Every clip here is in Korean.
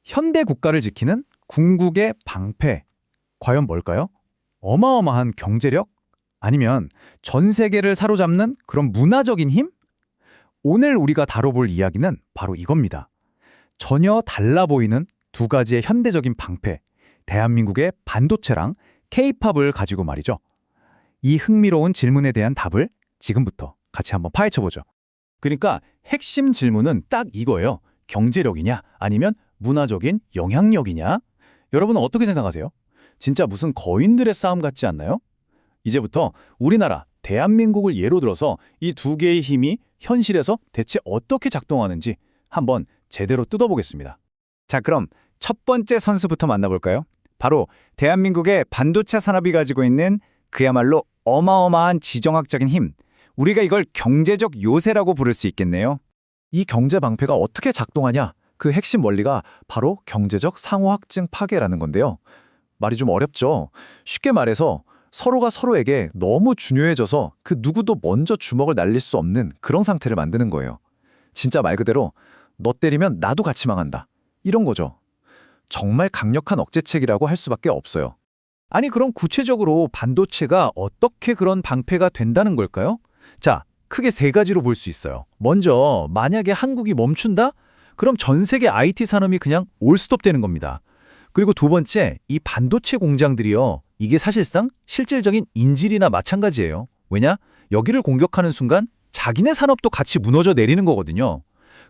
현대 국가를 지키는 궁극의 방패. 과연 뭘까요? 어마어마한 경제력? 아니면 전 세계를 사로잡는 그런 문화적인 힘? 오늘 우리가 다뤄볼 이야기는 바로 이겁니다. 전혀 달라 보이는 두 가지의 현대적인 방패, 대한민국의 반도체랑 K-팝을 가지고 말이죠. 이 흥미로운 질문에 대한 답을 지금부터 같이 한번 파헤쳐보죠. 그러니까 핵심 질문은 딱 이거예요. 경제력이냐 아니면 문화적인 영향력이냐? 여러분은 어떻게 생각하세요? 진짜 무슨 거인들의 싸움 같지 않나요? 이제부터 우리나라, 대한민국을 예로 들어서 이 두 개의 힘이 현실에서 대체 어떻게 작동하는지 한번 제대로 뜯어보겠습니다. 자, 그럼 첫 번째 선수부터 만나볼까요? 바로 대한민국의 반도체 산업이 가지고 있는 그야말로 어마어마한 지정학적인 힘. 우리가 이걸 경제적 요새라고 부를 수 있겠네요. 이 경제 방패가 어떻게 작동하냐? 그 핵심 원리가 바로 경제적 상호 확증 파괴라는 건데요. 말이 좀 어렵죠? 쉽게 말해서 서로가 서로에게 너무 중요해져서 그 누구도 먼저 주먹을 날릴 수 없는 그런 상태를 만드는 거예요. 진짜 말 그대로 너 때리면 나도 같이 망한다. 이런 거죠. 정말 강력한 억제책이라고 할 수밖에 없어요. 아니 그럼 구체적으로 반도체가 어떻게 그런 방패가 된다는 걸까요? 자, 크게 세 가지로 볼 수 있어요. 먼저 만약에 한국이 멈춘다? 그럼 전 세계 IT 산업이 그냥 올스톱 되는 겁니다. 그리고 두 번째, 이 반도체 공장들이요. 이게 사실상 실질적인 인질이나 마찬가지예요. 왜냐? 여기를 공격하는 순간 자기네 산업도 같이 무너져 내리는 거거든요.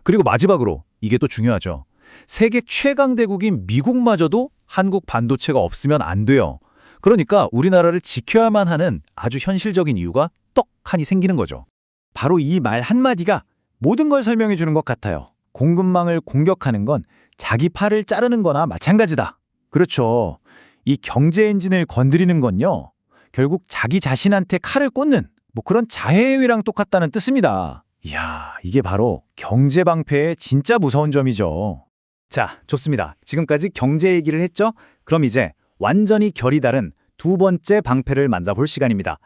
그리고 마지막으로 이게 또 중요하죠. 세계 최강 대국인 미국마저도 한국 반도체가 없으면 안 돼요. 그러니까 우리나라를 지켜야만 하는 아주 현실적인 이유가 떡하니 생기는 거죠. 바로 이 말 한마디가 모든 걸 설명해 주는 것 같아요. 공급망을 공격하는 건 자기 팔을 자르는 거나 마찬가지다. 그렇죠. 이 경제 엔진을 건드리는 건요. 결국 자기 자신한테 칼을 꽂는 그런 자해행위랑 똑같다는 뜻입니다. 이야, 이게 바로 경제 방패의 진짜 무서운 점이죠. 자, 좋습니다. 지금까지 경제 얘기를 했죠? 그럼 이제 완전히 결이 다른 두 번째 방패를 만나볼 시간입니다.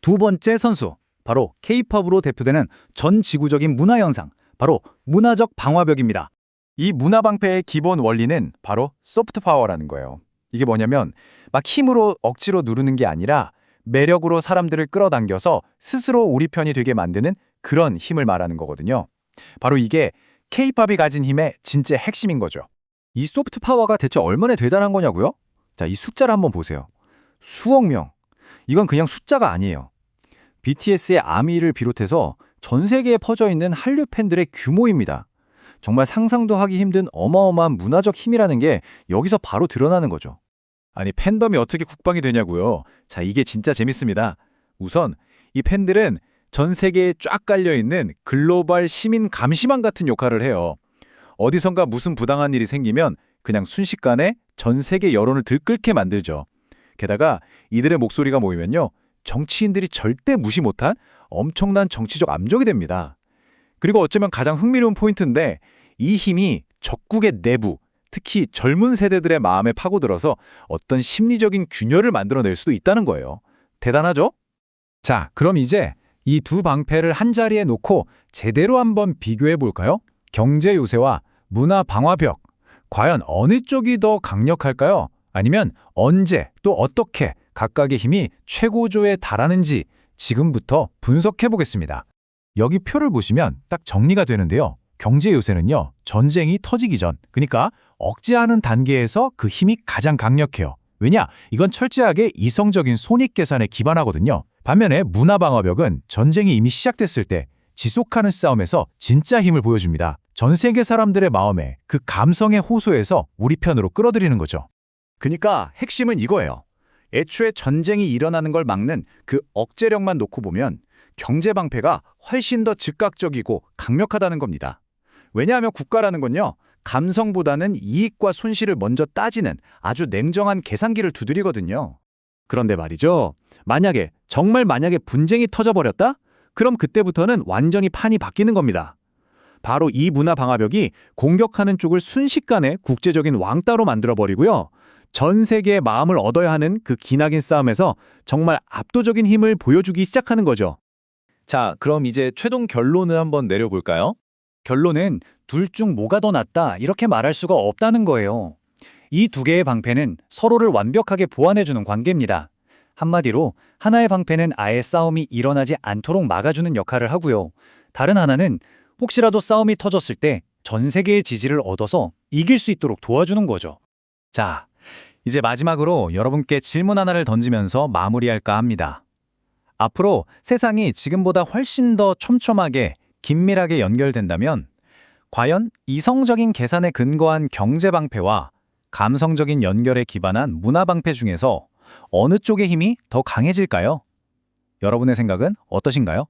두 번째 선수, 바로 K-팝으로 대표되는 전 지구적인 문화 현상, 바로 문화적 방화벽입니다. 이 문화 방패의 기본 원리는 바로 소프트 파워라는 거예요. 이게 뭐냐면 막 힘으로 억지로 누르는 게 아니라 매력으로 사람들을 끌어당겨서 스스로 우리 편이 되게 만드는 그런 힘을 말하는 거거든요. 바로 이게 K-팝이 가진 힘의 진짜 핵심인 거죠. 이 소프트 파워가 대체 얼마나 대단한 거냐고요? 자, 이 숫자를 한번 보세요. 수억 명. 이건 그냥 숫자가 아니에요. BTS의 아미를 비롯해서 전 세계에 퍼져 있는 한류 팬들의 규모입니다. 정말 상상도 하기 힘든 어마어마한 문화적 힘이라는 게 여기서 바로 드러나는 거죠. 아니 팬덤이 어떻게 국방이 되냐고요. 자, 이게 진짜 재밌습니다. 우선 이 팬들은 전 세계에 쫙 깔려있는 글로벌 시민 감시망 같은 역할을 해요. 어디선가 무슨 부당한 일이 생기면 그냥 순식간에 전 세계 여론을 들끓게 만들죠. 게다가 이들의 목소리가 모이면요. 정치인들이 절대 무시 못한 엄청난 정치적 압력이 됩니다. 그리고 어쩌면 가장 흥미로운 포인트인데 이 힘이 적국의 내부, 특히 젊은 세대들의 마음에 파고들어서 어떤 심리적인 균열을 만들어낼 수도 있다는 거예요. 대단하죠? 자, 그럼 이제 이 두 방패를 한자리에 놓고 제대로 한번 비교해 볼까요? 경제 요새와 문화 방화벽. 과연 어느 쪽이 더 강력할까요? 아니면 언제 또 어떻게 각각의 힘이 최고조에 달하는지 지금부터 분석해 보겠습니다. 여기 표를 보시면 딱 정리가 되는데요. 경제 요새는요, 전쟁이 터지기 전, 그러니까 억제하는 단계에서 그 힘이 가장 강력해요. 왜냐? 이건 철저하게 이성적인 손익 계산에 기반하거든요. 반면에 문화 방어벽은 전쟁이 이미 시작됐을 때 지속하는 싸움에서 진짜 힘을 보여줍니다. 전 세계 사람들의 마음에 그 감성의 호소에서 우리 편으로 끌어들이는 거죠. 그러니까 핵심은 이거예요. 애초에 전쟁이 일어나는 걸 막는 그 억제력만 놓고 보면 경제 방패가 훨씬 더 즉각적이고 강력하다는 겁니다. 왜냐하면 국가라는 건요, 감성보다는 이익과 손실을 먼저 따지는 아주 냉정한 계산기를 두드리거든요. 그런데 말이죠. 정말 만약에 분쟁이 터져버렸다? 그럼 그때부터는 완전히 판이 바뀌는 겁니다. 바로 이 문화 방화벽이 공격하는 쪽을 순식간에 국제적인 왕따로 만들어버리고요. 전 세계의 마음을 얻어야 하는 그 기나긴 싸움에서 정말 압도적인 힘을 보여주기 시작하는 거죠. 자, 그럼 이제 최종 결론을 한번 내려볼까요? 결론은 둘 중 뭐가 더 낫다 이렇게 말할 수가 없다는 거예요. 이 두 개의 방패는 서로를 완벽하게 보완해주는 관계입니다. 한마디로 하나의 방패는 아예 싸움이 일어나지 않도록 막아주는 역할을 하고요. 다른 하나는 혹시라도 싸움이 터졌을 때 전 세계의 지지를 얻어서 이길 수 있도록 도와주는 거죠. 자, 이제 마지막으로 여러분께 질문 하나를 던지면서 마무리할까 합니다. 앞으로 세상이 지금보다 훨씬 더 촘촘하게 긴밀하게 연결된다면 과연 이성적인 계산에 근거한 경제 방패와 감성적인 연결에 기반한 문화 방패 중에서 어느 쪽의 힘이 더 강해질까요? 여러분의 생각은 어떠신가요?